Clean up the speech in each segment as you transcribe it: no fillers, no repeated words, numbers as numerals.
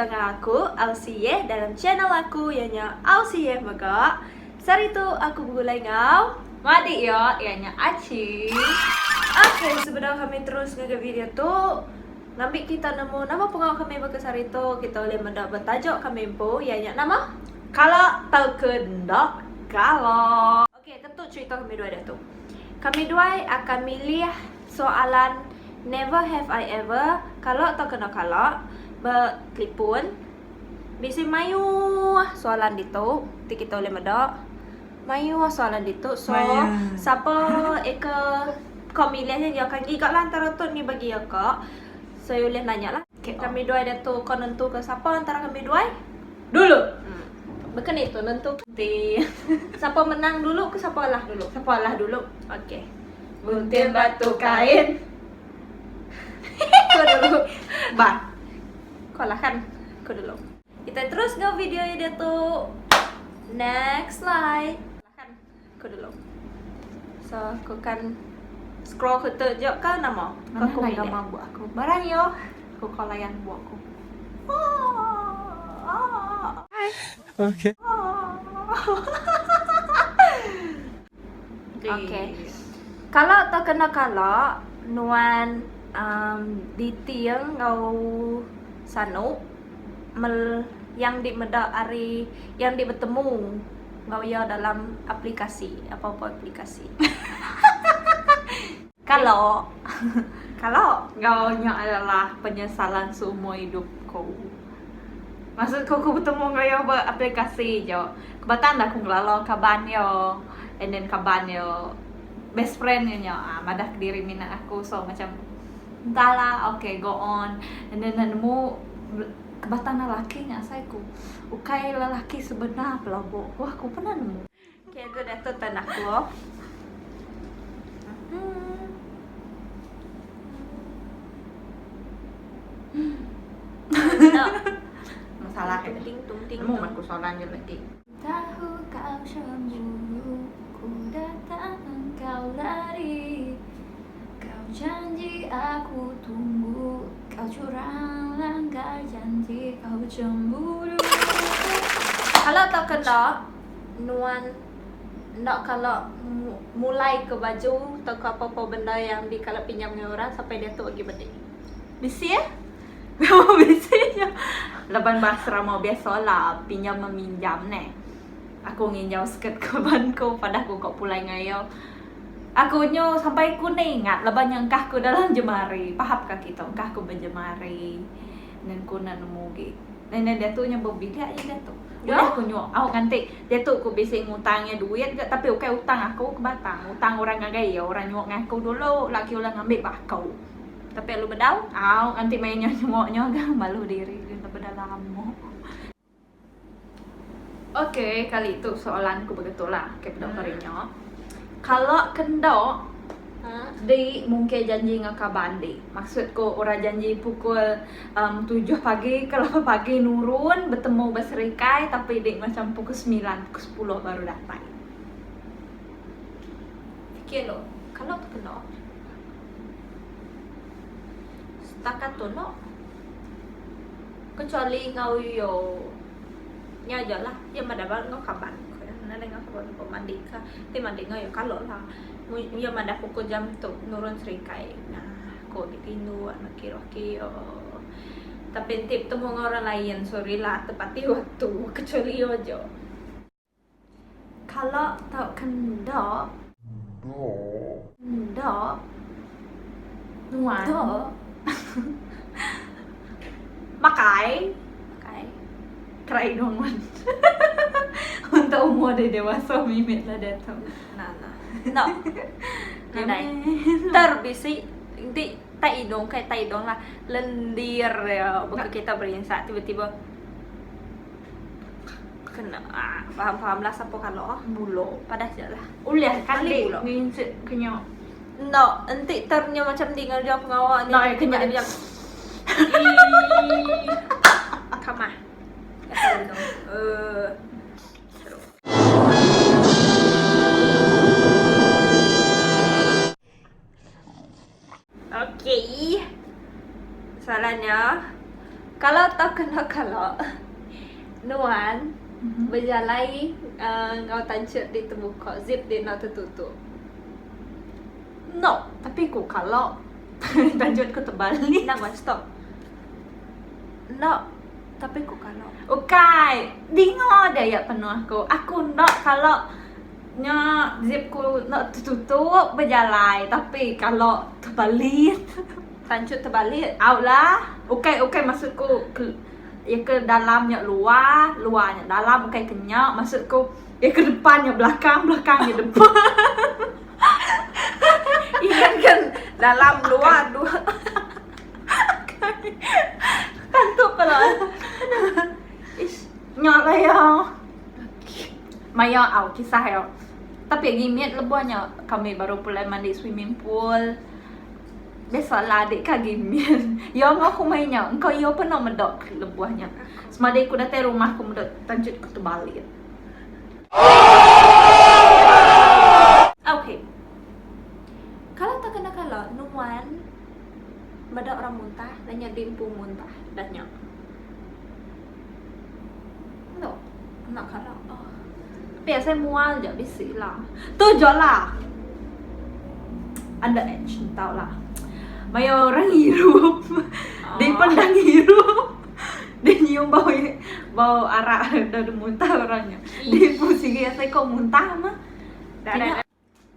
dengan aku, Ausiye, dalam channel aku ianya Ausiye Megak. Sari tu aku bergulai ngau. Madik ya, ianya Aci. Okay, sebenarnya kami terus ngagai video tu. Ngambil kita nemu nama pengawal kami berkesari tu. Kita boleh mendapat bertajuk kami po ianya nama. Kalau tahu kendak, kalau. Okay, tentu cerita kami dua dah tu. Kami dua akan milih soalan Never have I ever, kalau atau kena kalau bertelefon. Bisa mayu soalan itu, nanti kita boleh medak. Mayu soalan itu. So, siapa eka kau milihnya dia akan gigak lah antara tu ni bagi akak. So, you boleh nanya lah. Okay, kami dua ada tu, kau nentu ke siapa antara kami dua? Dulu. Bukan itu, nentu. Siapa menang dulu ke siapa lah dulu? Siapa lah dulu? Okay. Gunting batu kain. Kau dulu. Bah. Kau lah kan? Kau dulu. Kita terus ke video dia tu. Next slide. Kan? Kau dulu. So, kau kan scroll ke tunjuk ke nama? Mana Kau lah pilih. gambar buat aku? Barang yo. Aku kolayan buat aku. Okay. Okay. Kalau tak kena kalau nuan detail ngau sanu yang di medak hari yang di bertemu ngau ya dalam aplikasi apa-apa aplikasi. Kalau Kalau gaunya adalah penyesalan seumur hidupku. Maksudku aku bertemu kaya beraplikasi je. Kebetulan dah aku ngelalo kaban yo. And then kaban yo best friend nya. Madah kediri minat aku. So macam entahlah, okay, go on. And then nemu kebetulan lelaki nya asaiku. Ukai lelaki sebenar pelabuk. Wah, aku pernah nemu. okay, tu dah tu tan aku. Masalah Tung ting nemu aku soalan je lagi. Tahu kau cemburu, ku datang engkau lari. Kau janji aku tunggu, kau curang langgar janji, kau cemburu. Kalau tak kena, nuan nak kalau mulai ke baju atau ke apa-apa benda yang di kalau pinjam dengan orang sampai dia tu lagi benda. Bisi ya? Kamu bisinya. Lepas basra mau biasa lah pinjam meminjam ne. Aku nginjau skirt kawanku pada aku kok pulai ngayo. Aku nyo sampai ku ingat lepas nyangkah ku dalam jemari. Paham kah kita? Engkah ku berjemari. Dan ku nak nemu gitu. Dan dia tu nya berbidak je dia tu. Ya? Udah aku nyuak awak ganti. Dia tu aku bising ngutangnya duit je tapi okay utang aku ke Batang. Utang orang ngagai ya, orang nyuak ngaku dulu, laki orang ngambil bakau. Tapi lu bedau? Aw, nanti mainnya nyuaknya agak malu diri kita berdalam. Oke, kali itu soalanku begitulah kayak dokternya. Kalau kendok di mungkin janji ngakabandi. Maksudku orang janji pukul 7 pagi ke 8 pagi nurun bertemu berserikai tapi di macam pukul 9, pukul 10 baru datang. Fikir lo, kalau tu kena setakat tu no. Kecuali ngau yo nya aja lah, ya mana bang ngau kaban. Nana ngau kaban kau mandi ka, tapi mandi ngau yo kalau lah. Ya mana pukul jam tu nurun serikai. Nah, kau ditindu anak kira-kira. Tapi tip temu orang lain, sorry lah tepati waktu kecuali yo aja. Kalau tak kendok Nuan. Dok. Makai Okay. kerai dongan. Untuk umur dia dewasa mimit lah dia tu. Nah. Này terbisi di tai dong kayak tai dong lah lendir ya bukan kita berinsak tiba-tiba kena paham lah siapa kalau bulu pada aja lah Uliah kan Balik dia pula. nginsit kenyok. no nanti ternya macam tinggal dia pengawal ni No, ya, tiba kenyang. dia bilang kamah Okay. Soalannya, Kalau tak kena kalau Nuan berjalan ngau tancuk di terbuka, zip dia nak tertutup. No, tapi ku kalau tanjut ku terbalik. Nak stop. No, tapi ku kalau. Okay, dengar dia ya penuh aku. Aku nak kalau nya zip ku nak tertutup berjalan, tapi kalau terbalik Tancuk terbalik. out lah. Okay, maksudku ya ke dalamnya luar, luarnya dalam, okay kenyak. Maksudku ya ke depannya belakang, belakangnya depan. Ikan kan dalam luar dua. Kantuk pala. Ish, nyak lah ya. Maya au kisah ya. Tapi gimit lebuhnya kami baru pulai mandi swimming pool. Biasalah adik kak gimit. Ya aku mainnya. Engkau ya pernah medok lebuhnya. Semada aku datang rumah aku medok tanjut ke terbalik. Okay. Kalau tak kena kalau Nuan badak orang muntah dan nyak dimpu muntah dan nyak. No, nak kalau. Oh. Biasa mual je bisi lah. Tu je lah. Anda cinta lah. Maya orang hirup. Dia pandang hirup. Dia nyium bau arak dari muntah orangnya. Dia pusing saya kau muntah mah.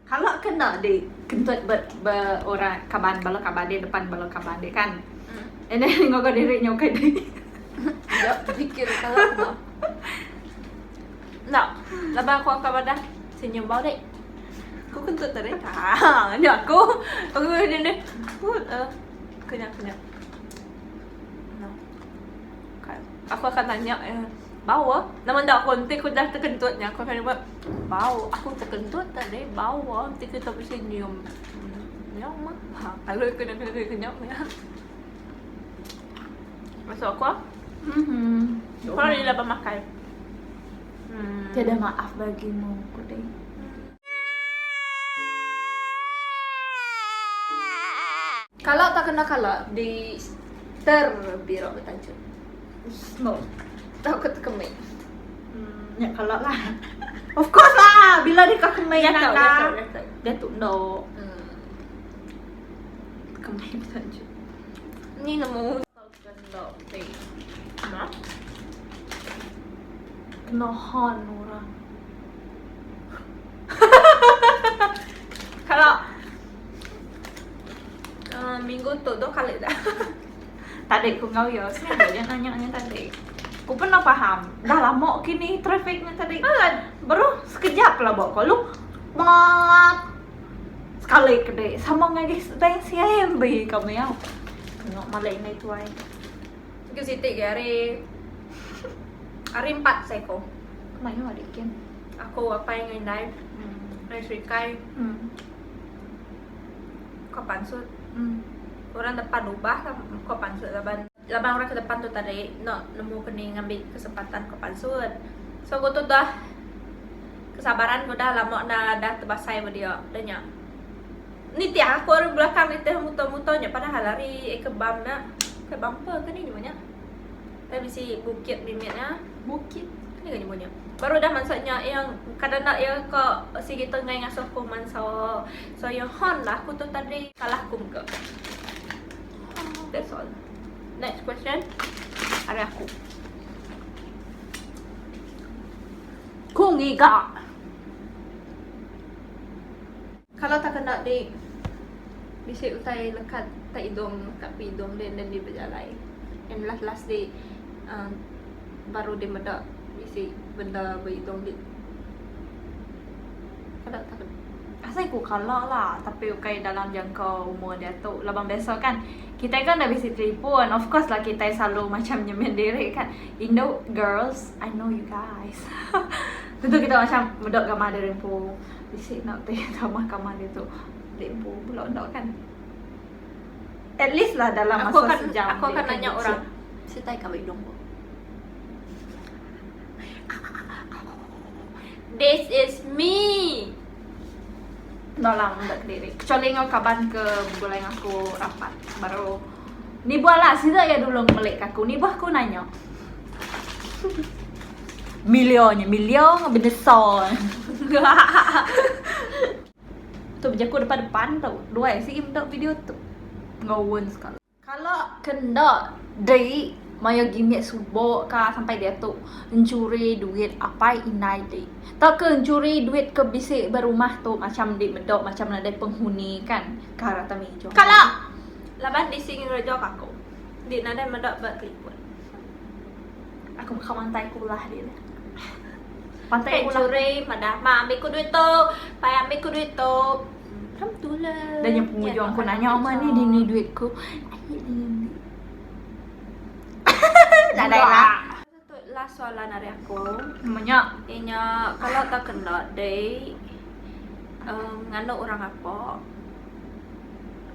Kalau kena di kentut orang kaban bala kaban dia depan bala kaban dia kan. And then ngok diri nyokai dia. Ya, fikir kalau no. No, labang aku akan pada senyum bau dek. Aku kentut tadi. Ni aku ni. Kenyang. No. Aku akan tanya bau namun tak aku nanti aku dah terkentutnya. Aku akan buat bau. Aku terkentut tadi bau. Nanti kita bersenyum. Nyok mah. Kalau kenyang ya. Masuk aku. Kalau dia labang makan. Tiada maaf bagimu, Kude. Kalau tak kena kalau di terbirok bertajuk. No. Tahu ke terkemik. Ya kalau lah. Of course lah. Bila dia kau kemai Dia tahu, dia tahu. Dia tu no. Kemai bertajuk. Ni nemu. Kena. Kena hon orang. Kalau minggu tu 2 kali dah. Tadi aku ngau ya, sengaja dia nanya tadi. Aku pernah paham. Dah lama kini trafiknya tadi. Baru sekejap lah bawa kau lu. Mat. Sekali kedai sama ngaji sedang siam bayi kamu ya. Tengok malah ini tu ai. Ke sitik hari 4 seko. Mai no adik kan. Aku apa yang ngindai? Dari Srikai Kapan sud. Orang depan ubah kapan sud labang orang ke depan tu tadi nak nemu kini ngambil kesempatan kapan sud. So aku tu dah kesabaran aku dah lama dah terbasai sama dia dah. Ni tiap aku orang belakang ni teh muto-mutonya padahal hari ke bam nak ke bumper kan ni namanya. Tapi si bukit limitnya bukit ni kan namanya. Baru dah maksudnya yang kadang nak ya kau si kita ngai ngasuh kuman so yang hon lah aku tu tadi kalah kum ke. That's all. Next question. Ada aku. Kungiga. Kalau tak kena di bisik utai lekat tak hidung lekat hidung dan dia berjalan. And last di baru dia medak bisik benda berhidung di. Kalau tak kena. Asal aku kalah lah. Tapi okay, dalam jangka umur dia tu labang biasa kan. Kita kan dah bisik telefon. Of course lah kita selalu macam nyemen diri kan. You know girls, I know you guys. Tentu kita macam medok kamar dia rempu. Bisik nak tambah kamar dia tu rempu pula nak kan. At least lah dalam Aku masa akan sejam. aku akan dia nanya kan orang. bisik. Sitai kau hidung ko. This is me. Tak lah mendak diri. Kecuali ngau kaban ke bulan aku rapat baru Ni buah lah sih ya dulu melek aku. Ni buah aku nanya. Milion besar. Tu berjaku depan tau. Dua sih untuk video tu. Ngawun sekali. Kalau kena dari maya gimmick subok ka sampai dia tu mencuri duit apa inai deh. Tak ke mencuri duit ke bisik berumah tu macam di medok macam ada penghuni kan. Karata mejo. Kalau laban di sini rojok aku. Di nada medok buat klipun. Aku kawantai kulah dia. Pantai Kayak kulah. curi, madah, ma ambil ku duit tu, pai ambil ku duit tu. Alhamdulillah. Dan yang penghujung aku nanya Oma ni dia ni duitku. Ayat ni. Dah dah lah. Satu last soalan dari aku. Namanya Ianya kalau tak kena day ngano orang apa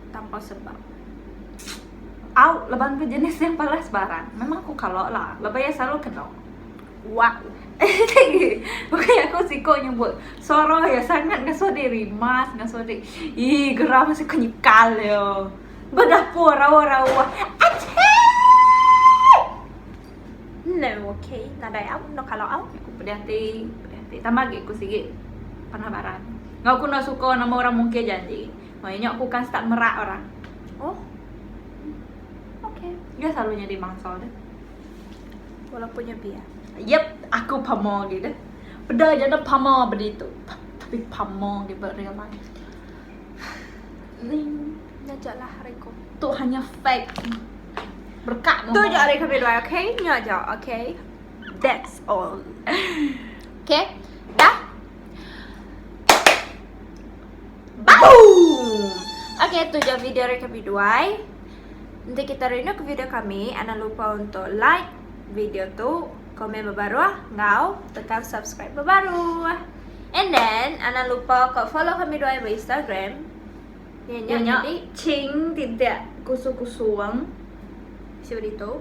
tanpa sebab. leban ke jenis yang palas barang. Memang aku kalau lah, lebay selalu kena. Wow. Makanya aku siko nyebut Soro ya sangat ngaso diri mas, ngaso diri. Ih, geram masih kenyikal yo. Berdapur rawa-rawa. No, okay. Nadai au, no kalau au. Aku pedih-hati. Tambah lagi aku sikit penabaran. Nggak aku nak suka nama orang mungkin janji. Makanya aku kan start merak orang. Oh. Okay. Dia selalu jadi mangsa deh. Walaupun biar. Yep, aku pamo gitu. Beda je ada pamo begitu. Tapi pamo gitu real life. Najaklah Reko. Tu hanya fake. Berkat Tu je hari kami dua, okay? Nyajak, okay? That's all. Okay? Dah? Boom! Okay, tu je video hari kami dua. Nanti kita renew ke video kami. Jangan lupa untuk like video tu, komen berbaru, ngau, tekan subscribe berbaru. And then, jangan lupa kau follow kami dua di Instagram. Nyanyi cing tidak kusu-kusuang. Seperti itu.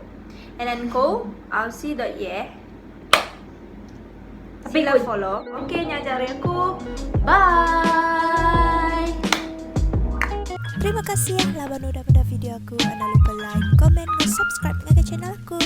And then ko Aussie.ye. Sila follow. Okay, nyajarin aku. Bye. Terima kasih ya laban udah pada video aku. Jangan lupa like, komen, dan subscribe ke channel aku.